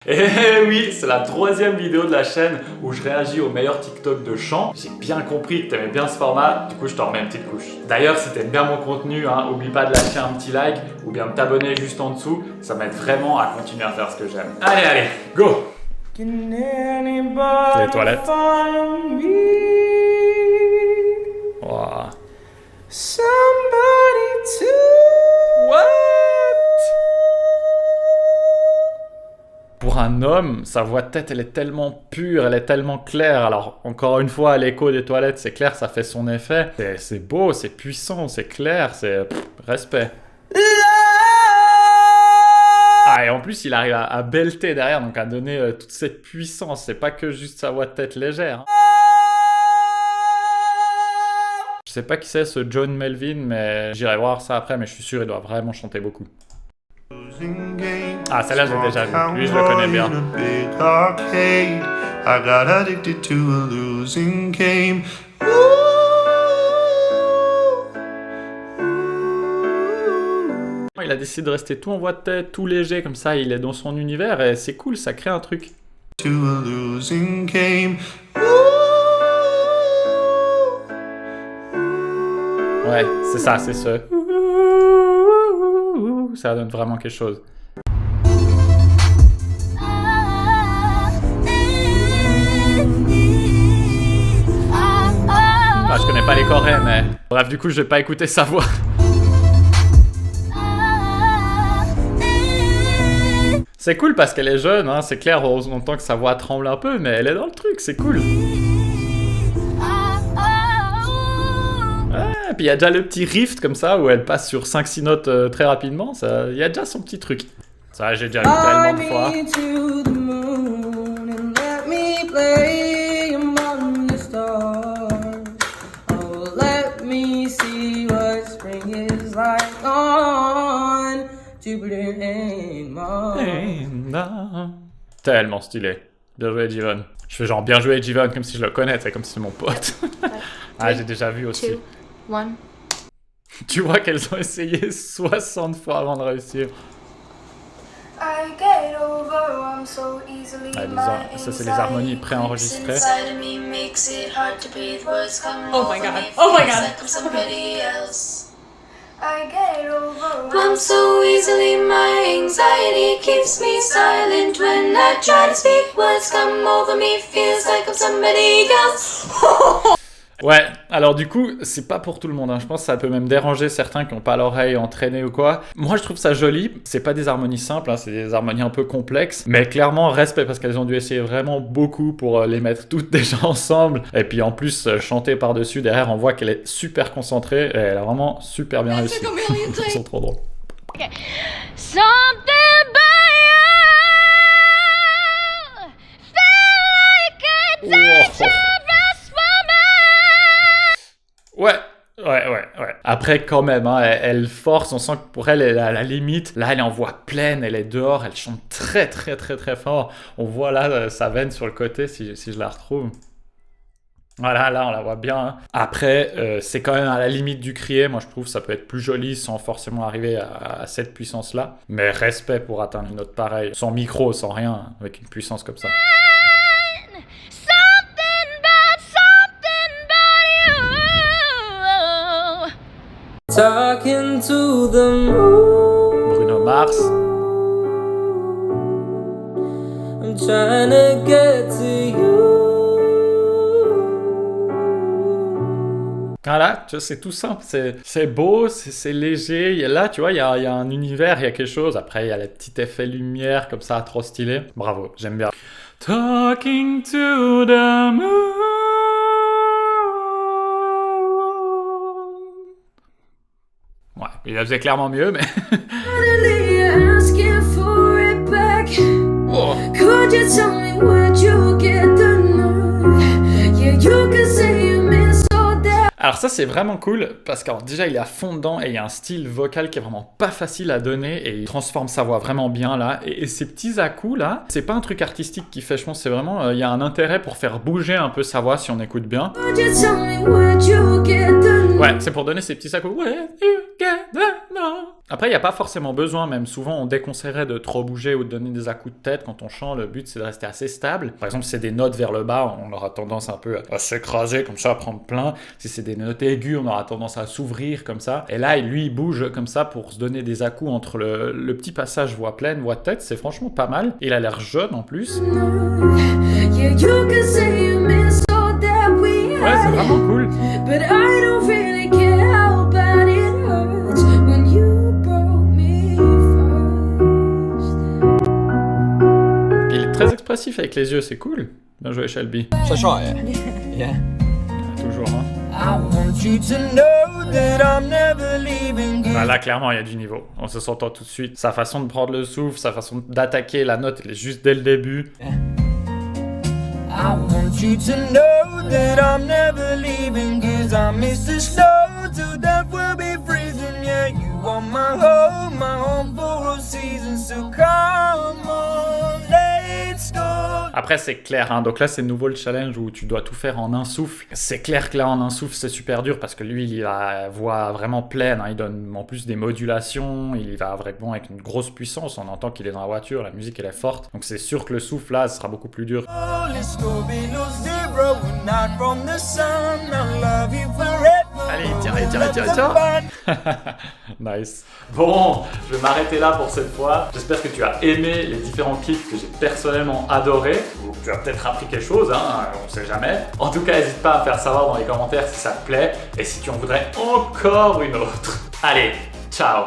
Et oui, c'est la 3e vidéo de la chaîne où je réagis aux meilleurs TikTok de chant. J'ai bien compris que t'aimais bien ce format, du coup je t'en remets une petite couche. D'ailleurs, si t'aimes bien mon contenu, oublie pas de lâcher un petit like ou bien de t'abonner juste en dessous, ça m'aide vraiment à continuer à faire ce que j'aime. Allez, go! Les toilettes. Wow. What? Pour un homme, sa voix de tête, elle est tellement pure, elle est tellement claire. Alors, encore une fois, l'écho des toilettes, c'est clair, ça fait son effet. C'est beau, c'est puissant, c'est clair, c'est... respect. Ah, et en plus, il arrive à belter derrière, donc à donner toute cette puissance. C'est pas que juste sa voix de tête légère. Je sais pas qui c'est ce John Melvin, mais j'irai voir ça après, mais je suis sûr il doit vraiment chanter beaucoup. Ah, celle-là, j'ai déjà vu. Lui, je le connais bien. Il a décidé de rester tout en voix de tête, tout léger, comme ça, il est dans son univers, et c'est cool, ça crée un truc. Ouais, c'est ça, c'est ce... Ça donne vraiment quelque chose. Ah, je connais pas les coréens, mais... Bref, du coup, je vais pas écouter sa voix. C'est cool parce qu'elle est jeune, c'est clair, on entend que sa voix tremble un peu, mais elle est dans le truc, c'est cool. Et puis il y a déjà le petit rift comme ça où elle passe sur 5-6 notes très rapidement. Il y a déjà son petit truc. Ça, j'ai déjà vu tellement de fois. Tellement stylé. Bien joué, Jivan. Je fais genre bien joué, Jivan, comme si je le connais, c'est comme si c'est mon pote. Ah, j'ai déjà vu aussi. 2, 1. Tu vois qu'elles ont essayé 60 fois avant de réussir. Ah, ça, c'est les harmonies préenregistrées. Oh my god. Oh my god. I'm so easily, my anxiety keeps me silent. When I try to speak, words come over me, feels like I'm somebody else. Ouais, alors du coup, c'est pas pour tout le monde, Je pense que ça peut même déranger certains qui n'ont pas l'oreille entraînée ou quoi. Moi, je trouve ça joli. C'est pas des harmonies simples, c'est des harmonies un peu complexes. Mais clairement, respect, parce qu'elles ont dû essayer vraiment beaucoup pour les mettre toutes déjà ensemble. Et puis en plus, chanter par-dessus, derrière, on voit qu'elle est super concentrée. Et elle a vraiment super bien réussi. Ils sont trop drôles. Okay. Something about you, feel like a Ouais. Après, quand même, elle force, on sent que pour elle, elle est à la limite. Là, elle est en voix pleine, elle est dehors, elle chante très fort. On voit là sa veine sur le côté, si je la retrouve. Voilà, là, on la voit bien. Après, c'est quand même à la limite du crier. Moi, je trouve que ça peut être plus joli sans forcément arriver à cette puissance-là. Mais respect pour atteindre une note pareille, sans micro, sans rien, avec une puissance comme ça. Talking to the moon. Bruno Mars. I'm trying to get to you. Voilà, tu vois, c'est tout simple, c'est beau, c'est léger. Là, tu vois, il y a un univers, il y a quelque chose. Après, il y a les petits effets lumière comme ça, trop stylé. Bravo, j'aime bien. Talking to the moon. Ouais, il la faisait clairement mieux, mais... Oh. Alors ça, c'est vraiment cool, parce que déjà, il est à fond dedans, et il y a un style vocal qui est vraiment pas facile à donner, et il transforme sa voix vraiment bien, là. Et ces petits à-coups, là, c'est pas un truc artistique qui fait, je pense, c'est vraiment... il y a un intérêt pour faire bouger un peu sa voix, si on écoute bien. Ouais, c'est pour donner ces petits à-coups. Après, il n'y a pas forcément besoin, même souvent on déconseillerait de trop bouger ou de donner des à-coups de tête quand on chante. Le but c'est de rester assez stable. Par exemple, si c'est des notes vers le bas, on aura tendance un peu à s'écraser comme ça, à prendre plein. Si c'est des notes aiguës, on aura tendance à s'ouvrir comme ça. Et là, lui, il bouge comme ça pour se donner des à-coups entre le petit passage voix pleine, voix de tête. C'est franchement pas mal. Il a l'air jeune en plus. Ouais, c'est vraiment cool. Très expressif avec les yeux, c'est cool. Bien joué, Shelby. So shy, yeah. Toujours, hein. Là, clairement, il y a du niveau. On se s'entend tout de suite. Sa façon de prendre le souffle, sa façon d'attaquer la note, elle est juste dès le début. Après, c'est clair, hein. Donc là, c'est nouveau le challenge où tu dois tout faire en un souffle. C'est clair que là, en un souffle, c'est super dur parce que lui, il a la voix vraiment pleine, hein. Il donne en plus des modulations, il va vraiment avec une grosse puissance. On entend qu'il est dans la voiture, la musique, elle est forte. Donc c'est sûr que le souffle, là, sera beaucoup plus dur. Allez, tiens. Nice. Bon, je vais m'arrêter là pour cette fois. J'espère que tu as aimé les différents clips que j'ai personnellement adorés. Ou tu as peut-être appris quelque chose, hein, on sait jamais. En tout cas, n'hésite pas à me faire savoir dans les commentaires si ça te plaît et si tu en voudrais encore une autre. Allez, ciao!